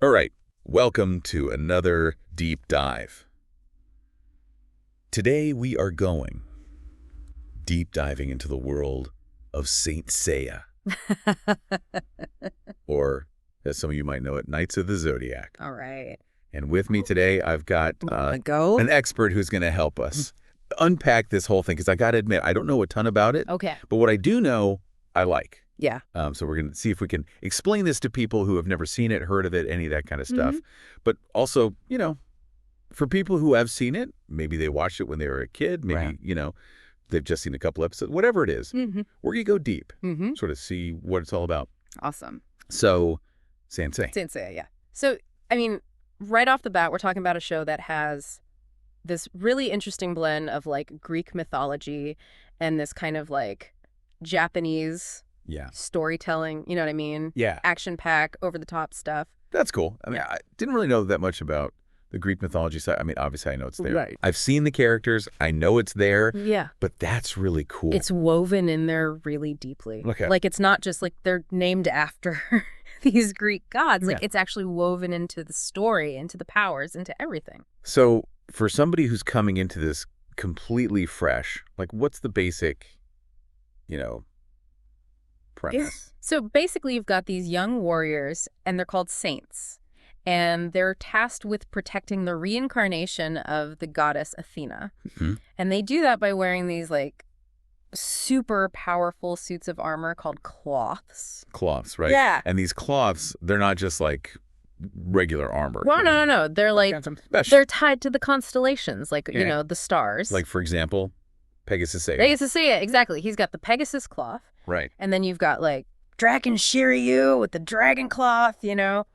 All right, welcome to another deep dive. Today we are going deep diving into the world of Saint Seiya, or as some of you might know it, Knights of the Zodiac. All right. And with me today, I've got Go. an expert who's going to help us unpack this whole thing, because I got to admit, I don't know a ton about it, Okay. but what I do know, I like. Yeah. So we're going to see if we can explain this to people who have never seen it, heard of it, any of that kind of stuff. But also, for people who have seen it, maybe they watched it when they were a kid, maybe, Right. They've just seen a couple episodes, whatever it is. We're going to go deep, sort of see what it's all about. Awesome. So, Sensei. Sensei, yeah. So, I mean, right off the bat, we're talking about a show that has this really interesting blend of like Greek mythology and this kind of like Japanese storytelling, you know what I mean? Yeah. Action pack, over the top stuff. That's cool. I mean, I didn't really know that much about the Greek mythology side. I mean, obviously I know it's there. Right. I've seen the characters. I know it's there. Yeah. But that's really cool. It's woven in there really deeply. Okay. Like, it's not just like they're named after these Greek gods. Like, Yeah. it's actually woven into the story, into the powers, into everything. So for somebody who's coming into this completely fresh, like what's the basic, premise? So basically, you've got these young warriors, and they're called saints. And they're tasked with protecting the reincarnation of the goddess Athena. And they do that by wearing these, like, super powerful suits of armor called cloths. Cloths, right? Yeah. And these cloths, they're not just like regular armor. Well, no. They're like, Special. they're tied to the constellations, like, Yeah. the stars. Like, for example, Pegasus Seya. Pegasus, yeah, exactly. He's got the Pegasus cloth. Right. And then you've got, like, Dragon Shiryu with the dragon cloth,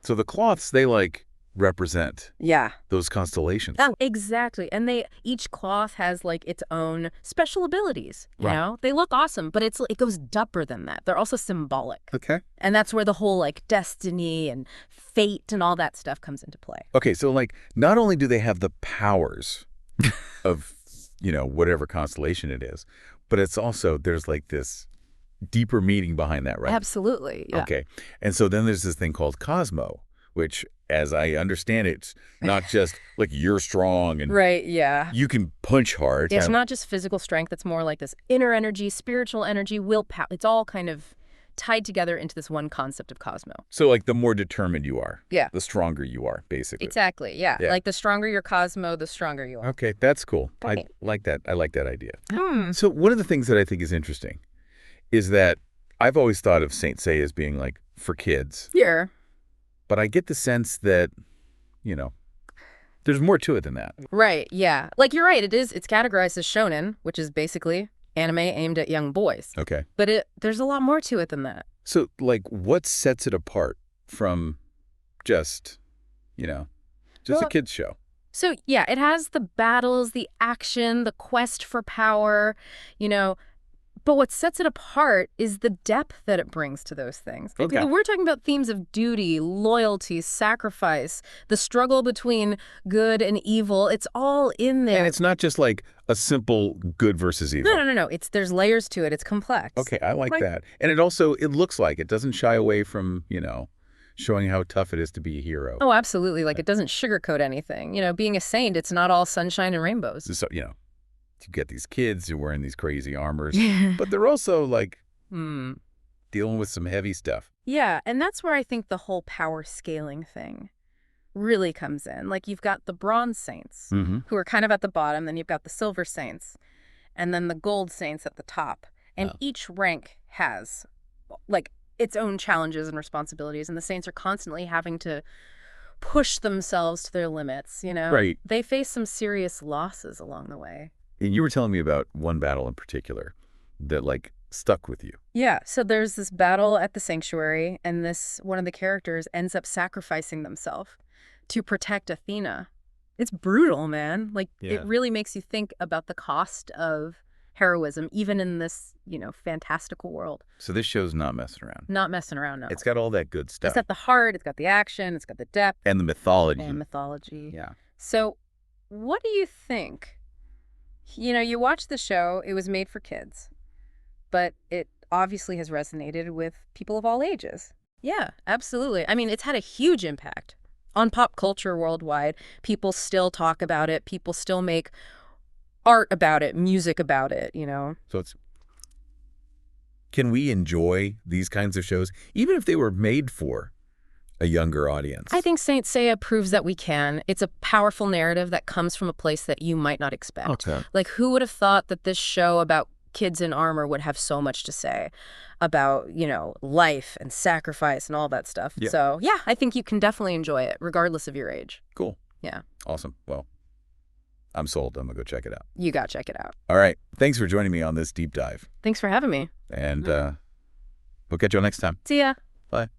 So the cloths, they like represent Yeah. those constellations. Oh, exactly. And each cloth has like its own special abilities, you Right. know? They look awesome, but it goes deeper than that. They're also symbolic. Okay. And that's where the whole like destiny and fate and all that stuff comes into play. Okay, so like not only do they have the powers of, whatever constellation it is, but it's also, there's like this deeper meaning behind that, right? Absolutely. Yeah. Okay. And so then there's this thing called Cosmo, which, as I understand it, it's not just like you're strong and Right, yeah. you can punch hard. It's not just physical strength. It's more like this inner energy, spiritual energy, willpower. It's all kind of tied together into this one concept of Cosmo. So like the more determined you are, Yeah. the stronger you are, basically. Exactly, yeah. Yeah. Like the stronger your Cosmo, the stronger you are. Okay, that's cool. Right. I like that. I like that idea. Hmm. So one of the things that I think is interesting is that I've always thought of Saint Seiya as being like for kids, Yeah. but I get the sense that, there's more to it than that. Right, yeah. Like, you're right, it's categorized as shonen, which is basically anime aimed at young boys. Okay. But there's a lot more to it than that. So like what sets it apart from just, a Well, kid's show? So, yeah, it has the battles, the action, the quest for power, but what sets it apart is the depth that it brings to those things. Okay. We're talking about themes of duty, loyalty, sacrifice, the struggle between good and evil. It's all in there. And it's not just like a simple good versus evil. No. There's layers to it. It's complex. Okay, I like Right. that. And it looks like it doesn't shy away from, showing how tough it is to be a hero. Oh, absolutely. Like, it doesn't sugarcoat anything. Being a saint, it's not all sunshine and rainbows. So, you get these kids who are wearing these crazy armors, but they're also like dealing with some heavy stuff. Yeah, and that's where I think the whole power scaling thing really comes in. Like, you've got the bronze saints, who are kind of at the bottom, then you've got the silver saints, and then the gold saints at the top. And each rank has, like, its own challenges and responsibilities, and the saints are constantly having to push themselves to their limits, Right. They face some serious losses along the way. And you were telling me about one battle in particular that like stuck with you. Yeah, so there's this battle at the sanctuary, and one of the characters ends up sacrificing themselves to protect Athena. It's brutal, man. Like, Yeah. It really makes you think about the cost of heroism, even in this, fantastical world. So this show's not messing around. Not messing around, no. It's got all that good stuff. It's got the heart, it's got the action, it's got the depth. And the mythology. And mythology. Yeah. So what do you think? You watch the show, it was made for kids, but it obviously has resonated with people of all ages. Yeah, absolutely. I mean, it's had a huge impact on pop culture worldwide, people still talk about it. People still make art about it, music about it, you know? So can we enjoy these kinds of shows, even if they were made for a younger audience? I think Saint Seiya proves that we can. It's a powerful narrative that comes from a place that you might not expect. Okay. Like, who would have thought that this show about kids in armor would have so much to say about, you know, life and sacrifice and all that stuff. Yeah. So, yeah, I think you can definitely enjoy it, regardless of your age. Cool. Yeah. Awesome. Well, I'm sold. I'm going to go check it out. You got to check it out. All right. Thanks for joining me on this deep dive. Thanks for having me. And we'll catch you all next time. See ya. Bye.